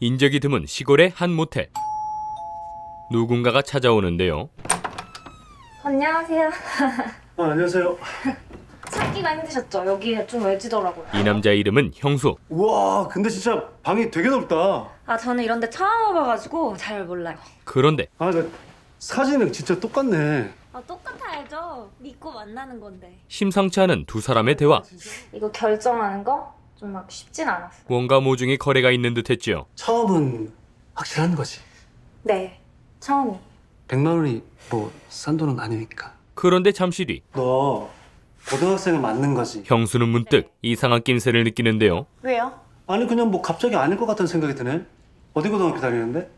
인적이 드문 시골의 한 모텔. 누군가가 찾아오는데요. 안녕하세요. 안녕하세요. 찾기가 힘드셨죠? 여기가 좀 외지더라고요. 이 남자의 이름은 형수. 우와, 근데 진짜 방이 되게 넓다. 아, 저는 이런 데 처음 와봐가지고 잘 몰라요. 그런데 나 사진은 진짜 똑같네. 아, 똑같아야죠. 믿고 만나는 건데. 심상치 않은 두 사람의 대화. 이거 결정하는 거 좀 막 쉽진 않았어요. 뭔가 모종의 거래가 있는 듯했죠. 처음은 확실한 거지. 네, 처음이. 100만 원이 뭐 싼 돈은 아니니까. 그런데 잠시 뒤 너 고등학생을 맞는 거지? 형수는 문득 이상한 낌새를 느끼는데요. 왜요? 아니 그냥 뭐 갑자기 아닐 것 같은 생각이 드네. 어디 고등학교 다니는데?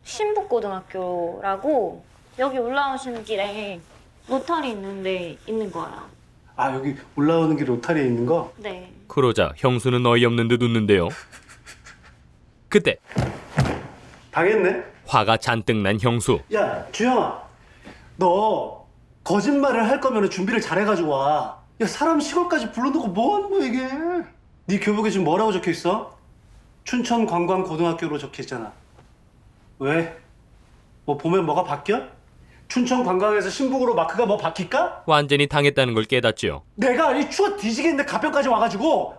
신북고등학교라고 여기 올라오시는 길에 로터리 있는데 있는 거예요. 아 여기 올라오는 길 로타리에 있는 거? 네. 그러자 형수는 어이없는 듯 웃는데요. 그때 당했네. 화가 잔뜩 난 형수. 야 주영아, 너 거짓말을 할 거면 준비를 잘해가지고 와. 야 사람 시골까지 불러놓고 뭐 하는 거야 이게? 네 교복에 지금 뭐라고 적혀 있어? 춘천관광고등학교로 적혀 있잖아. 왜? 뭐 보면 뭐가 바뀌어? 춘천관광에서 신북으로 마크가 뭐 바뀔까? 완전히 당했다는 걸 깨닫죠. 내가 이 추워 뒤지겠는데 가평까지 와가지고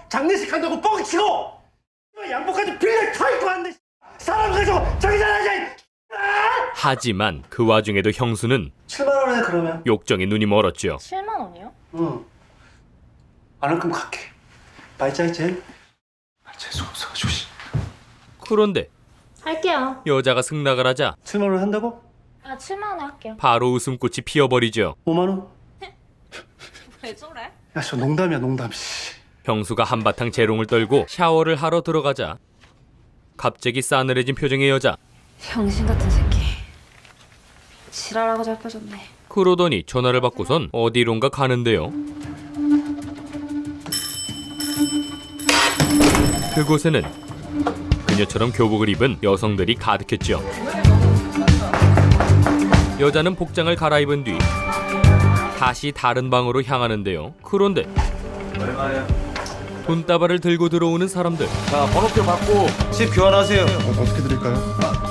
장례식 한다고 뻥치고 양복까지 빌려 쳐입고 왔는데 사람 가지고 저기 잘하자. 하지만 그 와중에도 형수는 7만 원에 그러면? 욕정에 눈이 멀었죠. 7만 원이요? 응. 안 할 거면 갈게. 말짱이 젠. 재수 없어가지고. 그런데 할게요. 여자가 승낙을 하자 7만 원 한다고? 아, 7만 원에 할게요. 바로 웃음꽃이 피어버리죠. 5만 원? 왜 저래? 야, 저 농담이야 농담. 씨. 형수가 한바탕 재롱을 떨고 샤워를 하러 들어가자 갑자기 싸늘해진 표정의 여자. 병신 같은 새끼. 지랄하고 자빠졌네. 그러더니 전화를 받고선 어디론가 가는데요. 그곳에는 그녀처럼 교복을 입은 여성들이 가득했죠. 여자는 복장을 갈아입은 뒤 다시 다른 방으로 향하는데요. 그런데 돈다발을 들고 들어오는 사람들. 자, 번호표 받고 집 교환하세요. 어떻게 드릴까요?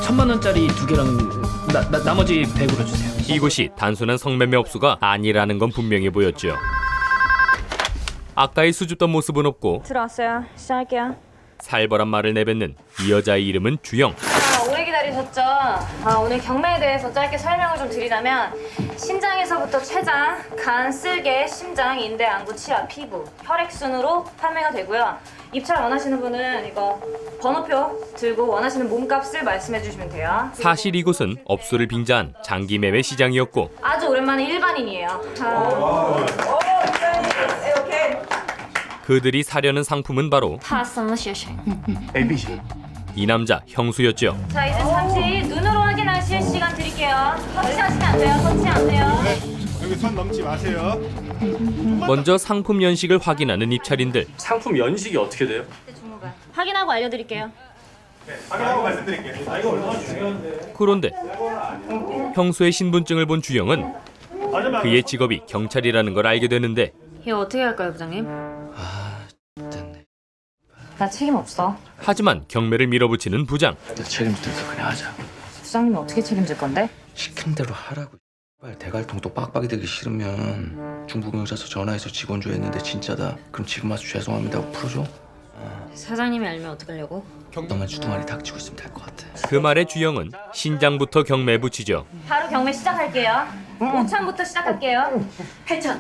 1,000만 원짜리 2개랑 나머지 100으로 주세요. 이곳이 단순한 성매매 업소가 아니라는 건 분명해 보였죠. 아까의 수줍던 모습은 없고 들어왔어요. 시작할게요. 살벌한 말을 내뱉는 이 여자의 이름은 주영. 오래 기다리셨죠? 오늘 경매에 대해서 짧게 설명을 좀 드리자면 신장에서부터 췌장, 간, 쓸개, 심장, 인대, 안구, 치아, 피부, 혈액 순으로 판매가 되고요. 입찰 원하시는 분은 이거 번호표 들고 원하시는 몸값을 말씀해 주시면 돼요. 사실 이곳은 업소를 빙자한 장기 매매 시장이었고 아주 오랜만에 일반인이에요. 그들이 사려는 상품은 바로 他什么学生？ ABC. 이 남자 형수였죠. 자, 이제 잠시 눈으로 확인하실 시간 드릴게요. 터치하시면 안 돼요. 터치 안 돼요. 여기 선 넘지 마세요. 먼저 상품 연식을 확인하는 입찰인들. 상품 연식이 어떻게 돼요? 확인하고 알려드릴게요. 확인하고 말씀드릴게요. 아, 이거 얼마나 중요한데. 그런데 형수의 신분증을 본 주영은 그의 직업이 경찰이라는 걸 알게 되는데 이거 어떻게 할까요, 부장님? 나 책임 없어. 하지만 경매를 밀어붙이는 부장. 책임들서 그냥 하자. 부장님이 어떻게 책임질 건데? 시킨 대로 하라고. 대갈통도 빡빡이 되기 싫으면 중부경찰서 전화해서 직원 조회했는데 진짜다. 그럼 지금 와서 죄송합니다 하고 풀어줘. 사장님이 알면 어떡하려고? 너만 주둥아리 닥치고 있으면 될 것 같아. 그 말에 주영은 신장부터 경매에 붙이죠. 바로 경매 시작할게요. 5천부터 시작할게요. 8천.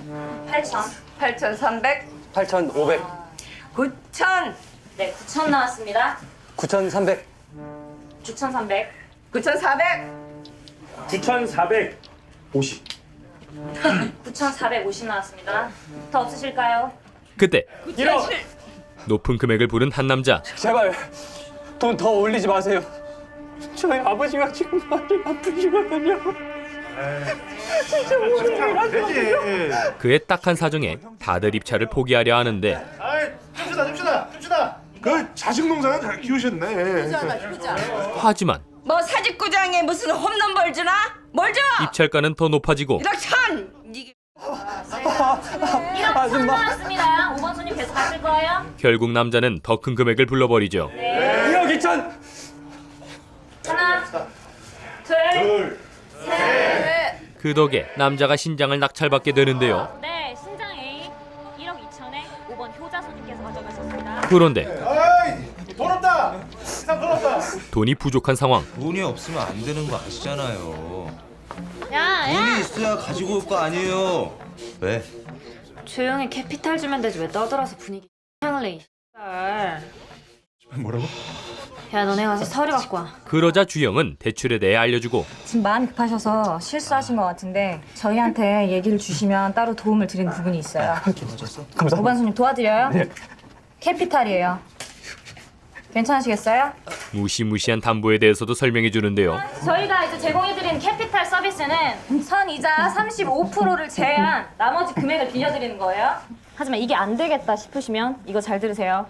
8,300, 8,500, 9,000, 네, 9천 나왔습니다. 9,300. 9,300. 9,400, 9,450. 9,450 나왔습니다. 더 없으실까요? 그때 1억. 높은 금액을 부른 한 남자. 제발 돈 더 올리지 마세요. 저희 아버지가 지금 많이 아프시거든요. 되지. 그의 딱한 사정에 다들 입찰을 포기하려 하는데 아이, 줍시다. 그 자식 농사는 잘 키우셨네. 하지만 뭐 사직구장에 무슨 홈런볼 주나? 뭘 줘? 입찰가는 더 높아지고 1억 1,000. 이게 1억 1천 나왔습니다. 5번 손님 계속 가실 거예요? 결국 남자는 더 큰 금액을 불러버리죠. 1억 괜찮. 하나, 둘, 셋. 그 덕에 남자가 신장을 낙찰받게 되는데요. 네, 신장 A 1억 2천에 5번 효자손님께서 가져가셨습니다. 그런데 어이, 돈 없다. 이상 돈 없다. 돈이 부족한 상황. 돈이 없으면 안 되는 거 아시잖아요. 야, 돈이 있어야 가지고 올 거 아니에요. 왜? 조용히 캐피탈 주면 되지 왜 떠들어서 분위기 향을 내. 뭐라고? 야, 너네 가서 서류 갖고 와. 그러자 주영은 대출에 대해 알려주고 지금 마음이 급하셔서 실수하신 것 같은데 저희한테 얘기를 주시면 따로 도움을 드리는 부분이 있어요. 오반 손님 도와드려요? 캐피탈이에요. 괜찮으시겠어요? 무시무시한 담보에 대해서도 설명해 주는데요. 저희가 이제 제공해드리는 캐피탈 서비스는 선이자 35%를 제외한 나머지 금액을 빌려드리는 거예요. 하지만 이게 안 되겠다 싶으시면 이거 잘 들으세요.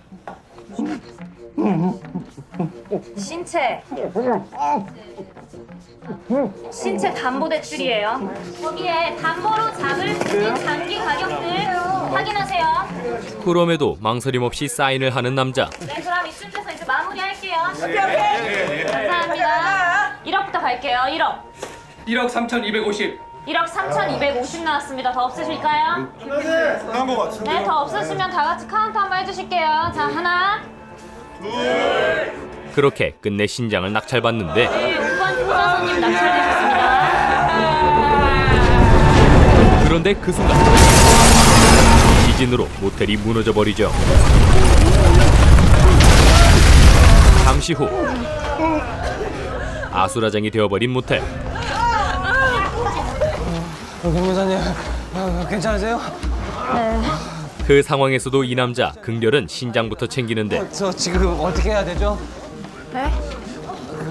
신체 담보 대출이에요. 거기에 담보로 잡을 수 있는 장기 가격들 확인하세요. 그럼에도 망설임 없이 사인을 하는 남자. 네, 그럼 이쯤에서 이제 마무리할게요. 감사합니다. 1억부터 갈게요. 1억. 1억 3,250. 1억 3,250 나왔습니다. 더 없으실까요? 나온 거 같은데. 네, 더 없으시면 다 같이 카운트 한번 해주실게요. 자, 하나. 그렇게 끝내 신장을 낙찰받는데 네, 5번 효자손님 낙찰되셨습니다. 그런데 그 순간 지진으로 모텔이 무너져 버리죠. 잠시 후 아수라장이 되어버린 모텔. 변호사님, 괜찮으세요? 그 상황에서도 이 남자 긍렬은 신장부터 챙기는데 저 지금 어떻게 해야 되죠? 네?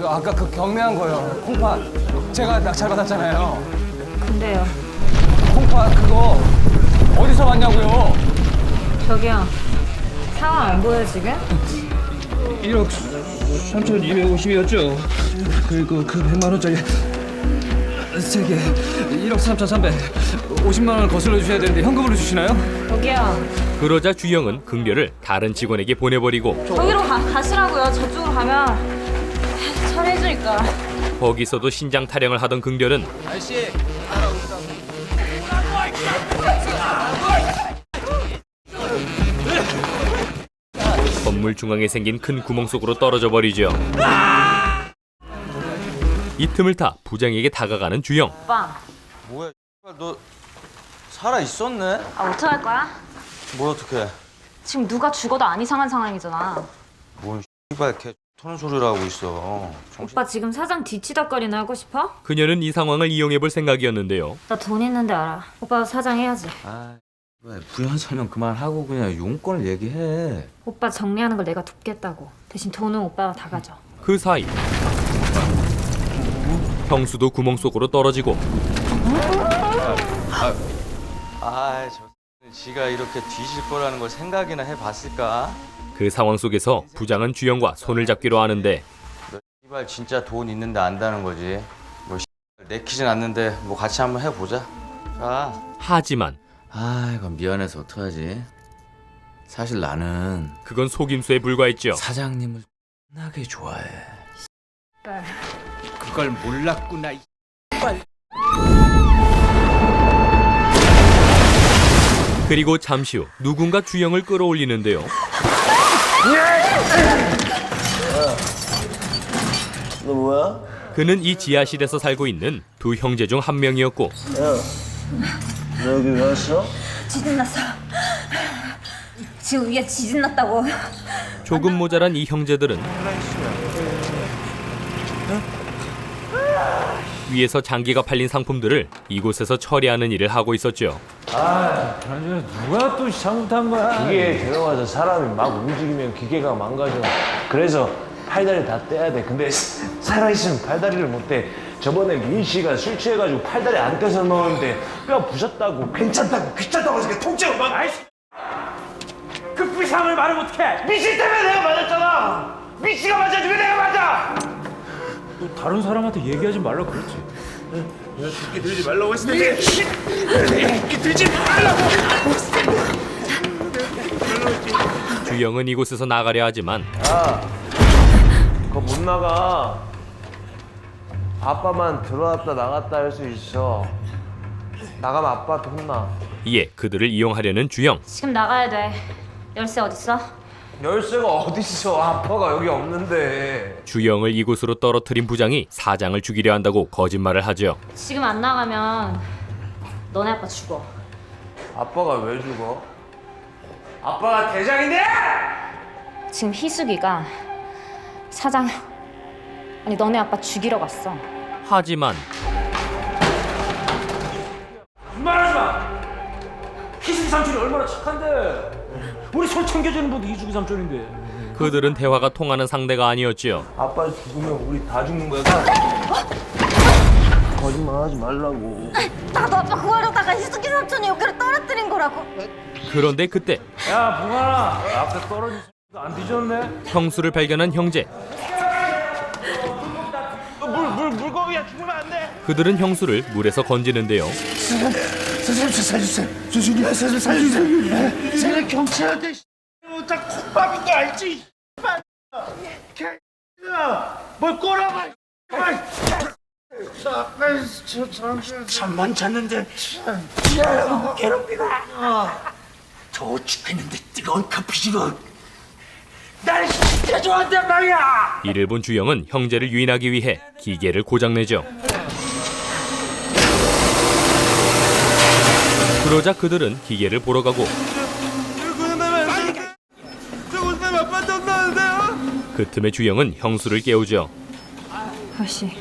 아까 그 경매한 거요. 콩팥. 제가 낙찰 받았잖아요. 근데요. 콩팥 그거 어디서 봤냐고요? 저기요. 상황 안 보여요, 지금? 1억 3,250이었죠. 그리고 그 100만 원짜리 3개 1억 3,300. 50만 원을 거슬러 주셔야 되는데 현금으로 주시나요? 저기요. 그러자 주영은 긍렬을 다른 직원에게 보내버리고 저기로 가시라고요. 저쪽으로 가면 처리해주니까. 거기서도 신장 타령을 하던 긍렬은 아저씨. 건물 중앙에 생긴 큰 구멍 속으로 떨어져 버리죠. 이 틈을 타 부장에게 다가가는 주영. 오빠, 뭐야? 너 살아 있었네? 어떡할 거야? 뭘 어떻게? 지금 누가 죽어도 안 이상한 상황이잖아. 뭔 씨발 개 터는 소리를 하고 있어. 정신... 오빠 지금 사장 뒤치다거리나 하고 싶어? 그녀는 이 상황을 이용해 볼 생각이었는데요. 나 돈 있는데 알아. 오빠 사장 해야지. 아, 왜 부연 설명 그만하고 그냥 용건을 얘기해. 오빠 정리하는 걸 내가 돕겠다고. 대신 돈은 오빠가 다 가져. 그 사이 형수도 구멍 속으로 떨어지고 저 지가 이렇게 뒤질 거라는 걸 생각이나 해봤을까? 그 상황 속에서 부장은 주영과 손을 잡기로 하는데 너 씨발 진짜 돈 있는데 안다는 거지. 뭐 씨발 내키진 않는데 뭐 같이 한번 해보자. 자. 하지만 이건 미안해서 어떡하지? 사실 나는 그건 속임수에 불과했죠. 사장님을 나게 좋아해. 그걸 몰랐구나. 그리고 잠시 후 누군가 주영을 끌어올리는데요. 너 뭐야? 그는 이 지하실에서 살고 있는 두 형제 중 한 명이었고 너 여기 왜 왔어? 지진 났어. 지금 위에 지진 났다고. 조금 모자란 이 형제들은 위에서 장기가 팔린 상품들을 이곳에서 처리하는 일을 하고 있었죠. 누가 또 잘못한 거야? 기계에 들어가서 사람이 막 움직이면 기계가 망가져. 그래서 팔다리 다 떼야 돼. 근데 살아있으면 팔다리를 못 떼. 저번에 민 씨가 술 취해가지고 팔다리 안 떼서 넣었는데 뼈 부셨다고 괜찮다고 귀찮다고 해서 통째로 막 아이씨. 그 불상을 말을 못해. 민 씨 때문에 내가 맞았잖아. 민 씨가 맞아야지 왜 내가 맞아? 너 다른 사람한테 얘기하지 말라 그랬지. 끼 들지 말라고 했을 텐데. 끼 들지 말라고. 주영은 이곳에서 나가려 하지만 못 나가. 아빠만 들어왔다 나갔다 할 수 있어. 나가면 아빠한테 혼나. 이에 그들을 이용하려는 주영. 지금 나가야 돼. 열쇠 어딨어? 열쇠가 어딨어? 아빠가 여기 없는데. 주영을 이곳으로 떨어뜨린 부장이 사장을 죽이려 한다고 거짓말을 하죠. 지금 안 나가면 너네 아빠 죽어. 아빠가 왜 죽어? 아빠가 대장인데! 지금 희숙이가 사장 아니 너네 아빠 죽이러 갔어. 하지만 말하지 마! 희숙이 삼촌이 얼마나 착한데! 우리 손 챙겨주는 분도 희숙이 삼촌인데. 그들은 대화가 통하는 상대가 아니었지요. 아빠 죽으면 우리 다 죽는 거야. 거짓말하지 말라고. 나도 아빠 구하려다가 희숙이 삼촌이 여기를 떨어뜨린 거라고. 그런데 그때 야, 봉아라. 앞에 떨어진 안 뒤졌네. 형수를 발견한 형제. 물고기야 죽으면 안 돼. 그들은 형수를 물에서 건지는데요. 선생님 저 살려주세요. 조준이 선생님 살려주세요. 제가 경찰한테 다 콧밥인 거 알지? 뭘 꼬라봐. 잠만 잤는데 괴롭히가. 더워 죽겠는데 뜨거운 커피 주고 날 진짜 좋아한단 말이야. 이를 본 주영은 형제를 유인하기 위해 기계를 고장내죠. 그러자 그들은 기계를 보러 가고 그 틈에 주영은 형수를 깨우죠. 아씨.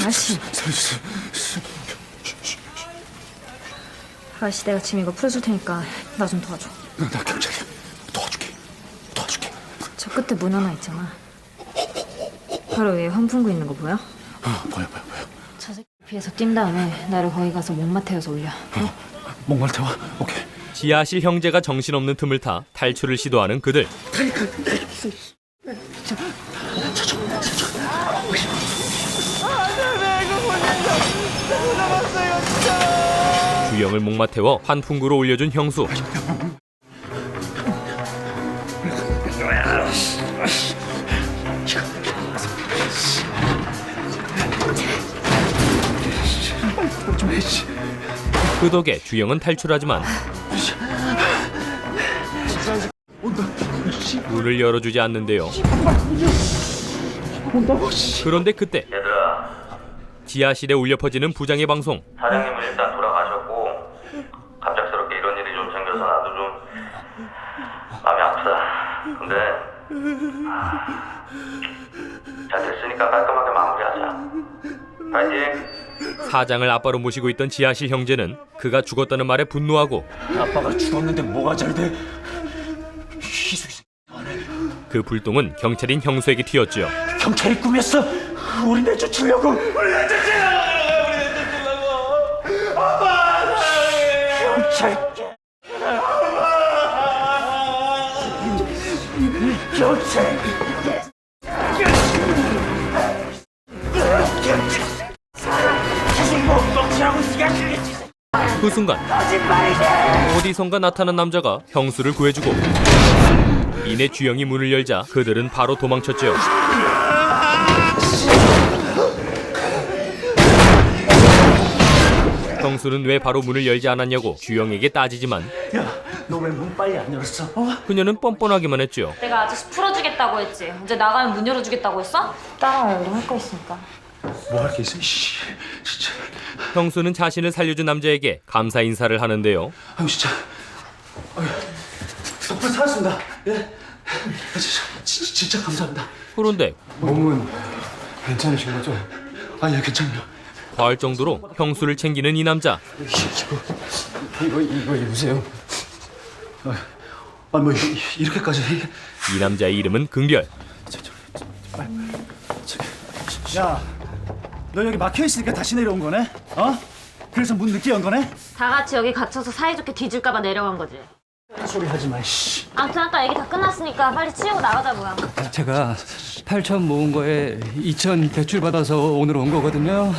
아씨. 아씨 내가 지금 이거 풀어줄 테니까 나 좀 도와줘. 나 경찰이야. 도와줄게. 저 끝에 문 하나 있잖아. 바로 위에 환풍구 있는 거 보여? 보여. 저 새끼 피해서 뛴 다음에 나를 거기 가서 목마 태워서 올려. 목말 태워. 오케이. 지하실 형제가 정신없는 틈을 타 탈출을 시도하는 그들. 주영을 목마 태워 환풍구로 올려준 형수. 그 덕에 주영은 탈출하지만 문을 열어주지 않는데요. 그런데 그때 지하실에 울려 퍼지는 부장의 방송. 사장님은 일단 돌아가셨고 갑작스럽게 이런 일이 좀 생겨서 나도 좀 마음이 아프다. 근데 잘 됐으니까 깔끔하게 마무리하자. 파이팅! 사장을 아빠로 모시고 있던 지하실 형제는 그가 죽었다는 말에 분노하고 아빠가 죽었는데 뭐가 잘 돼? 그 불똥은 경찰인 형수에게 튀었죠. 경찰이 꾸몄어. 우리 내쫓으려고. 경찰. 그 순간 어디선가 나타난 남자가 형수를 구해주고 이내 주영이 문을 열자 그들은 바로 도망쳤죠. 형수는 왜 바로 문을 열지 않았냐고 주영에게 따지지만 너 왜 문 빨리 안 열었어? 그녀는 뻔뻔하기만 했죠. 내가 아저씨 풀어주겠다고 했지. 이제 나가면 문 열어주겠다고 했어? 따라와요. 우리 할 거 있으니까. 뭐 할 게 있어? 진짜. 형수는 자신을 살려준 남자에게 감사 인사를 하는데요. 아유 진짜. 덕분에 살았습니다. 예. 진짜 감사합니다. 그런데 몸은 괜찮으신 거죠? 아 예 괜찮아요. 과할 정도로 형수를 챙기는 이 남자. 이거 입으세요. 뭐 이렇게까지. 이 남자의 이름은 긍결. 야, 너 여기 막혀 있으니까 다시 내려온 거네? 어? 그래서 문 늦게 연 거네? 다 같이 여기 갇혀서 사이좋게 뒤질까봐 내려간 거지. 소리 하지 마. 씨. 아무튼 아까 얘기 다 끝났으니까 빨리 치우고 나가자고요. 제가 8천 모은 거에 2천 대출 받아서 오늘 온 거거든요.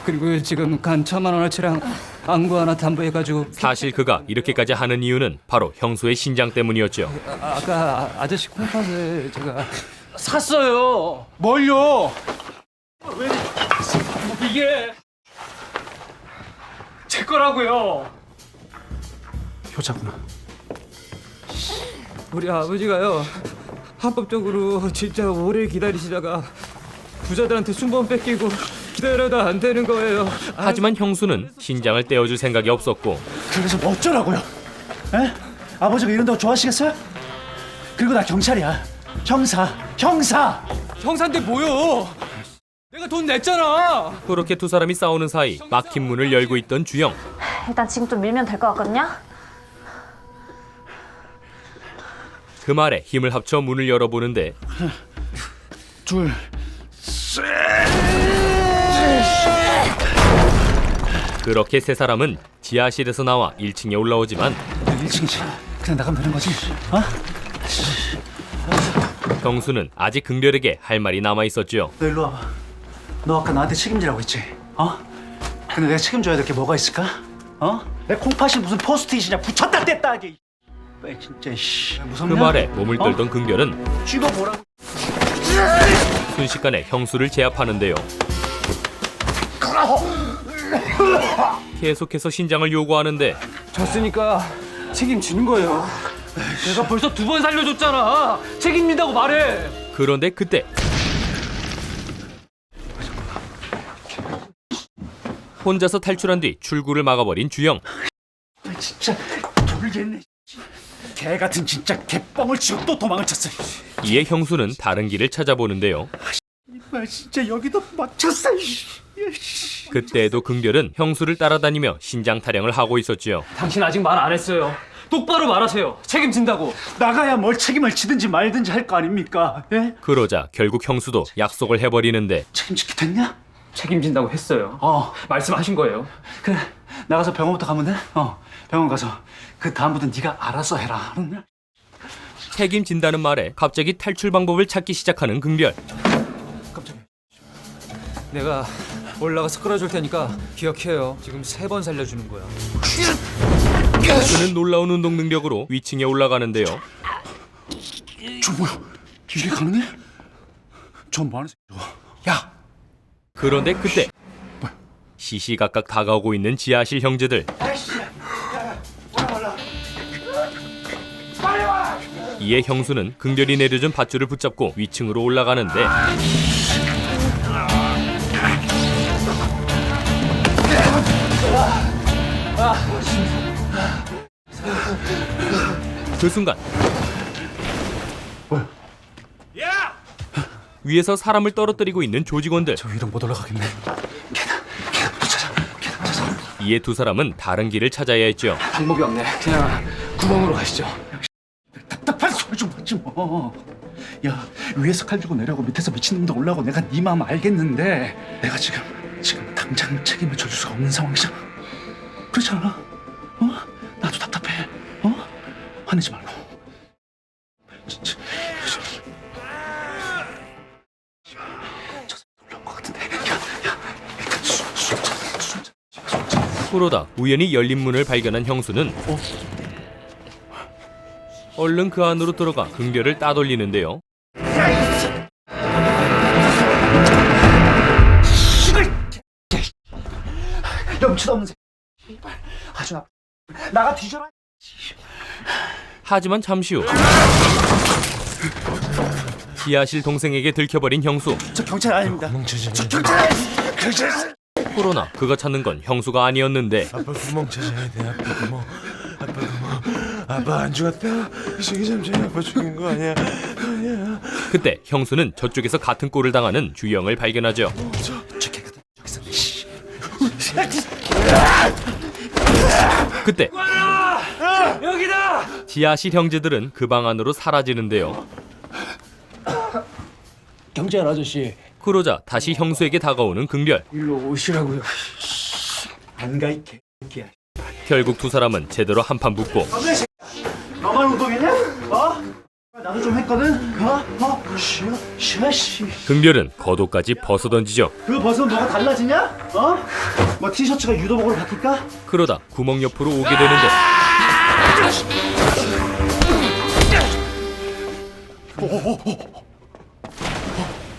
그리고 지금 간 1,000만 원어치랑 안구 하나 담보해가지고. 사실 그가 이렇게까지 하는 이유는 바로 형수의 신장 때문이었죠. 아까 아저씨 콩팥을 제가 샀어요. 뭘요? 이게 제 거라고요. 효자구나. 우리 아버지가요, 합법적으로 진짜 오래 기다리시다가 부자들한테 순번 뺏기고 기다려도 안 되는 거예요. 하지만 형수는 신장을 떼어줄 생각이 없었고 그래서 뭐 어쩌라고요? 에? 아버지가 이런 거 좋아하시겠어요? 그리고 나 경찰이야. 형사. 형사인데 뭐요? 내가 돈 냈잖아. 그렇게 두 사람이 싸우는 사이 막힌 문을 열고 있던 주영. 일단 지금 좀 밀면 될 것 같거든요? 그 말에 힘을 합쳐 문을 열어보는데 둘. 그렇게 세 사람은 지하실에서 나와 1층에 올라오지만 1층이지. 그냥 나가면 되는 거지. 어? 형수는 아직 긍별에게 할 말이 남아 있었죠. 너 일로 와봐. 너 아까 나한테 책임지라고 했지? 어? 근데 내가 책임져야 될 게 뭐가 있을까? 어? 내 콩팥이 무슨 포스트잇이냐? 붙였다 뗐다 하게. 왜 진짜 씨. 무섭냐? 그 말에 몸을 떨던 긍별은 죽어보라고. 순식간에 형수를 제압하는데요. 계속해서 신장을 요구하는데 졌으니까 책임지는 거예요. 내가 벌써 2번 살려줬잖아. 책임진다고 말해. 그런데 그때 혼자서 탈출한 뒤 출구를 막아버린 주영. 진짜 돌겠네. 개 같은 진짜 개뻥을 치고 또 도망을 쳤어. 이에 형수는 다른 길을 찾아보는데요. 이발 진짜 여기도 막혔어. 그때에도 긍별은 형수를 따라다니며 신장 타령을 하고 있었지요. 당신 아직 말 안 했어요. 똑바로 말하세요. 책임진다고. 나가야 뭘 책임을 지든지 말든지 할 거 아닙니까? 예? 그러자 결국 형수도 약속을 해버리는데 책임지게 됐냐? 책임진다고 했어요. 말씀하신 거예요. 그래, 나가서 병원부터 가면 돼? 병원 가서 그 다음부터는 네가 알아서 해라. 알았냐? 책임진다는 말에 갑자기 탈출 방법을 찾기 시작하는 긍별. 깜짝이야. 내가 올라가서 끌어줄 테니까 기억해요. 지금 3번 살려주는 거야. 그는 놀라운 운동 능력으로 위층에 올라가는데요. 저 뭐야? 이게 가능해? 저 뭐하는 새끼야? 야! 그런데 그때 시시각각 다가오고 있는 지하실 형제들. 이에 형수는 긍별이 내려준 밧줄을 붙잡고 위층으로 올라가는데 그 순간 위에서 사람을 떨어뜨리고 있는 조직원들. 저 위로 못 올라가겠네. 계단부터 찾아. 이에 두 사람은 다른 길을 찾아야 했죠. 방법이 없네. 그냥 구멍으로 가시죠. 답답한 소리 좀 하지 뭐. 야, 위에서 칼 들고 내려오고 밑에서 미친놈도 올라오고 내가 네 마음 알겠는데 내가 지금 당장 책임을 져줄 수가 없는 상황이잖아. 그렇지 않아? 나도 답답해. 화내지 말고. 진짜. 저 놀란 것 같은데. 야, 일단 술 그러다 우연히 열린 문을 발견한 형수는 얼른 그 안으로 들어가 긍별을 따돌리는데요. 염치도 없는 새끼. 아주 나가 뒤져라. 하지만 잠시 후 지하실 동생에게 들켜버린 형수. 저 경찰 아닙니다. 저 경찰. 그러나 그가 찾는 건 형수가 아니었는데 아빠 구멍 찾아야 돼. 아빠 구멍. 아빠 안 죽었다. 이 새끼 잠시만 아빠 죽인 거 아니야. 그때 형수는 저쪽에서 같은 꼴을 당하는 주영을 발견하죠. 그때 여기다! 지하실 형제들은 그 방 안으로 사라지는데요. 경찰 아저씨, 그러자 다시 형수에게 다가오는 긍별. 일로 오시라고요. 안 가 이 개새끼야. 결국 두 사람은 제대로 한판 붙고 너만 운동했냐? 나도 좀 했거든. 쉬어. 금별은 겉옷까지 벗어던지죠. 그거 벗으면 뭐가 달라지냐? 뭐 티셔츠가 유도복으로 바뀔까? 그러다 구멍 옆으로 오게 되는데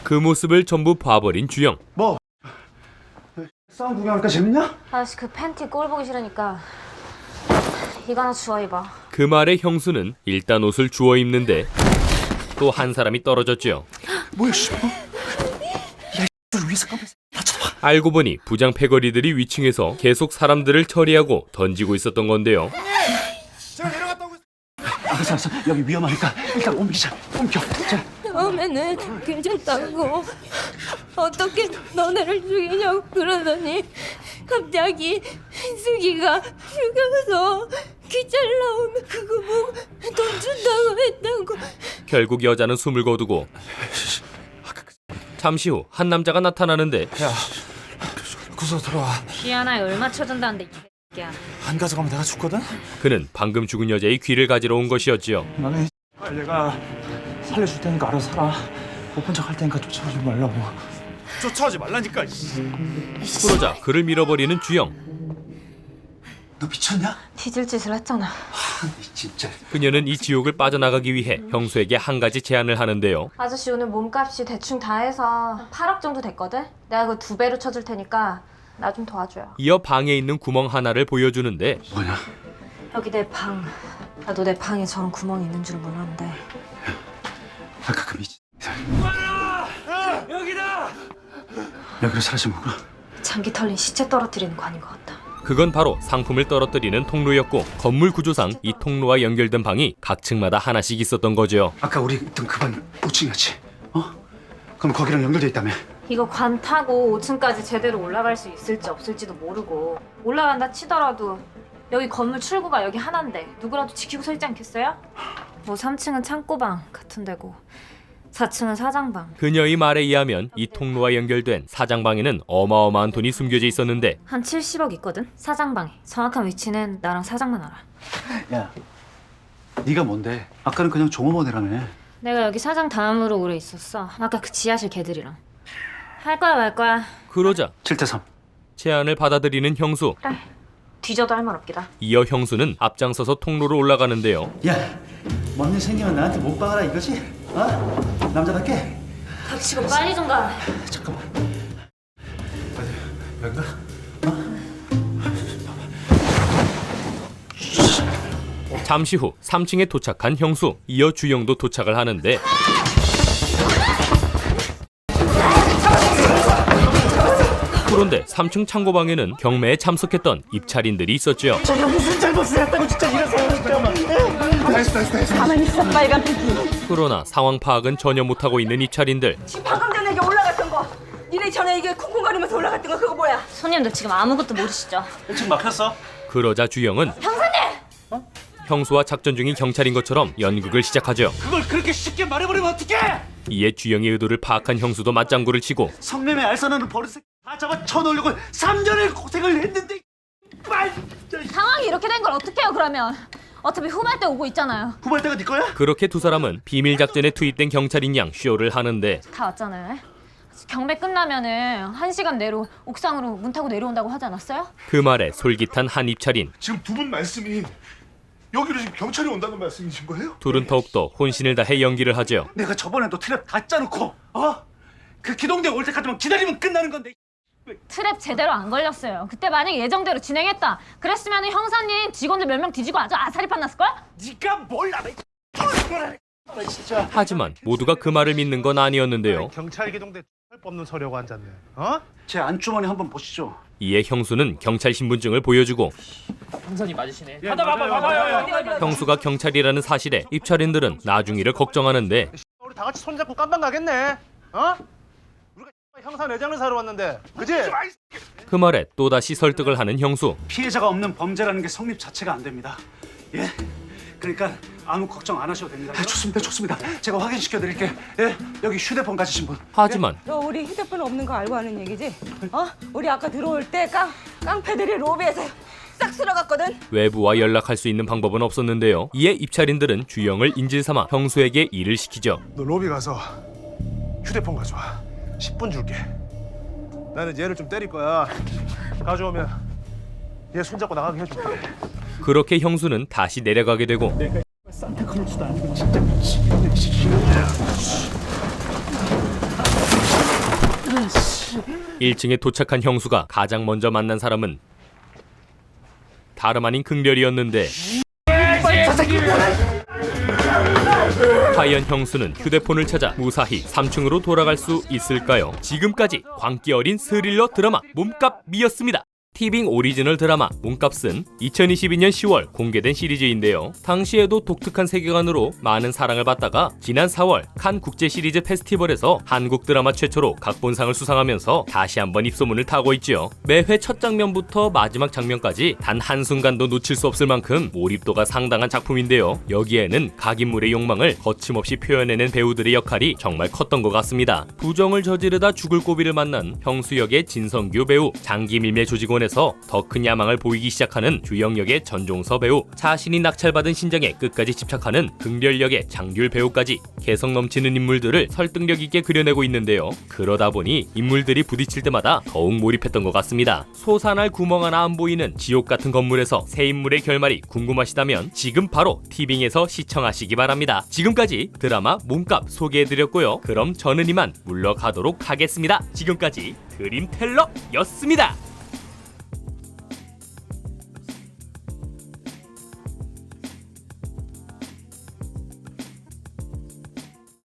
그 모습을 전부 봐버린 주영. 뭐? 싸움 구경할까? 재밌냐? 아저씨 그 팬티 꼴 보기 싫으니까 이거 하나 주워 입어. 그 말에 형수는 일단 옷을 주워 입는데 또 한 사람이 떨어졌죠. 뭐야 씨. 야 위에서 깜빡. 알고 보니 부장 패거리들이 위층에서 계속 사람들을 처리하고 던지고 있었던 건데요. 알았어. 여기 위험하니까 일단 옮기자. 옮겨. 자. 처음에는 괜찮다고 어떻게 너네를 죽이냐고 그러더니 갑자기 수기가 죽여서 기차를 나오면 그거 보고 돈 준다고 했다고. 결국 여자는 숨을 거두고 잠시 후 한 남자가 나타나는데 야, 구서 들어와. 귀 하나에 얼마 쳐준다는데 이 새끼야. 안 가져가면 내가 죽거든? 그는 방금 죽은 여자의 귀를 가지러 온 것이었지요. 나는 얘가 살려줄 테니까 알아서 살아. 못 본 척 할 테니까 쫓아오지 말라고. 쫓아오지 말라니까. 그러자 그를 밀어버리는 주영. 너 미쳤냐? 뒤질 짓을 했잖아. 진짜. 그녀는 이 지옥을 빠져나가기 위해 형수에게 한 가지 제안을 하는데요. 아저씨 오늘 몸값이 대충 다 해서 8억 정도 됐거든? 내가 그거 2배로 쳐줄 테니까 나 좀 도와줘요. 이어 방에 있는 구멍 하나를 보여주는데 뭐냐? 여기 내 방. 나도 내 방에 저런 구멍이 있는 줄 몰랐는데. 아까 그 미친. 여기다. 여기로 사라진 거구나. 장기 털린 시체 떨어뜨리는 거 아닌 것 같다. 그건 바로 상품을 떨어뜨리는 통로였고 건물 구조상 이 통로와 연결된 방이 각 층마다 하나씩 있었던 거죠. 아까 우리 있던 그 방 5층이었지? 그럼 거기랑 연결돼 있다며? 이거 관 타고 5층까지 제대로 올라갈 수 있을지 없을지도 모르고 올라간다 치더라도 여기 건물 출구가 여기 하나인데 누구라도 지키고 서 있지 않겠어요? 뭐 3층은 창고방 같은 데고 4층은 사장방. 그녀의 말에 의하면 이 통로와 연결된 사장방에는 어마어마한 돈이 숨겨져 있었는데 한 70억 있거든? 사장방에. 정확한 위치는 나랑 사장만 알아. 야, 네가 뭔데? 아까는 그냥 종업원이라며. 내가 여기 사장 다음으로 오래 있었어. 아까 그 지하실 개들이랑. 할 거야 말 거야? 그러자 7대3. 제안을 받아들이는 형수. 그래. 뒤져도 할 말 없기다. 이어 형수는 앞장서서 통로로 올라가는데요. 야, 뭔 일 생기면 나한테 못 박아라 이거지? 남자답게? 닥치고 빨리 좀 가. 잠깐만. 여긴가? 잠시 후 3층에 도착한 형수. 이어 주영도 도착을 하는데 그런데 3층 창고방에는 경매에 참석했던 입찰인들이 있었죠. 제가 무슨 잘못을 했다고 진짜 이러세요 진짜. 가만히 있어 빨간 팬티. 그러나 상황 파악은 전혀 못하고 있는 입찰인들. 지금 방금 전에 이게 올라갔던 거. 니네 전에 이게 쿵쿵거리면서 올라갔던 거 그거 뭐야? 손님들 지금 아무것도 모르시죠? 1층 막혔어. 그러자 주영은 형수와 작전 중인 경찰인 것처럼 연극을 시작하죠. 그걸 그렇게 쉽게 말해버리면 어떡해? 이에 주영의 의도를 파악한 형수도 맞장구를 치고 성매매 알선하는 버릇을 다 잡아 쳐놓으려고 3년을 고생을 했는데 상황이 이렇게 된 걸 어떻게 해요 그러면? 어차피 후발 때 오고 있잖아요. 후발대가 네 거야? 그렇게 두 사람은 비밀 작전에 투입된 경찰인 양 쇼를 하는데 다 왔잖아요. 경매 끝나면은 1시간 내로 옥상으로 문 타고 내려온다고 하지 않았어요? 그 말에 솔깃한 한 입찰인. 지금 두 분 말씀이 여기로 지금 경찰이 온다는 말씀이신 거예요? 둘은 더욱더 혼신을 다해 연기를 하죠. 내가 저번에도 트랩 다 짜놓고 그 기동대 올 때까지만 기다리면 끝나는 건데. 트랩 제대로 안 걸렸어요. 그때 만약 예정대로 진행했다 그랬으면 형사님 직원들 몇 명 뒤지고 아주 아사리 판났을걸? 네가 뭘 알아? 진짜. 하지만 모두가 그 말을 믿는 건 아니었는데요. 경찰 기동대 뽑는 서려고 앉았네. 제 안주머니 한번 보시죠. 이에 형수는 경찰 신분증을 보여주고 형사님 맞으시네. 맞아요. 형수가 경찰이라는 사실에 입찰인들은 나중이를 걱정하는데 우리 다 같이 손잡고 깜방 가겠네. 우리가 형사 내장을 사러 왔는데, 그지? 그 말에 또다시 설득을 하는 형수. 피해자가 없는 범죄라는 게 성립 자체가 안 됩니다. 예? 그러니까 아무 걱정 안 하셔도 됩니다. 좋습니다. 제가 확인시켜 드릴게요. 예? 여기 휴대폰 가지신 분. 하지만 너 우리 휴대폰 없는 거 알고 하는 얘기지? 우리 아까 들어올 때 깡패들이 로비에서 싹 쓸어갔거든. 외부와 연락할 수 있는 방법은 없었는데요. 이에 입찰인들은 주영을 인질삼아 형수에게 일을 시키죠. 너 로비 가서 휴대폰 가져와. 10분 줄게. 나는 얘를 좀 때릴 거야. 가져오면 얘 손잡고 나가게 해줄게. 그렇게 형수는 다시 내려가게 되고 산타클로스도 아니고 진짜 미치겠네. 1층에 도착한 형수가 가장 먼저 만난 사람은 다름 아닌 긍렬이었는데 과연 형수는 휴대폰을 찾아 무사히 3층으로 돌아갈 수 있을까요? 지금까지 광기 어린 스릴러 드라마 몸값이었습니다. 티빙 오리지널 드라마 몸값은 2022년 10월 공개된 시리즈인데요. 당시에도 독특한 세계관으로 많은 사랑을 받다가 지난 4월 칸 국제 시리즈 페스티벌에서 한국 드라마 최초로 각본상을 수상하면서 다시 한번 입소문을 타고 있지요. 매회 첫 장면부터 마지막 장면까지 단 한순간도 놓칠 수 없을 만큼 몰입도가 상당한 작품인데요. 여기에는 각 인물의 욕망을 거침없이 표현해낸 배우들의 역할이 정말 컸던 것 같습니다. 부정을 저지르다 죽을 고비를 만난 형수 역의 진성규 배우, 장기밀매 조직원에서 더 큰 야망을 보이기 시작하는 주영 역의 전종서 배우, 자신이 낙찰받은 신장에 끝까지 집착하는 긍렬 역의 장귤 배우까지 개성 넘치는 인물들을 설득력 있게 그려내고 있는데요. 그러다 보니 인물들이 부딪힐 때마다 더욱 몰입했던 것 같습니다. 솟아날 구멍 하나 안 보이는 지옥 같은 건물에서 새 인물의 결말이 궁금하시다면 지금 바로 티빙에서 시청하시기 바랍니다. 지금까지 드라마 몸값 소개해드렸고요. 그럼 저는 이만 물러가도록 하겠습니다. 지금까지 드림텔러였습니다.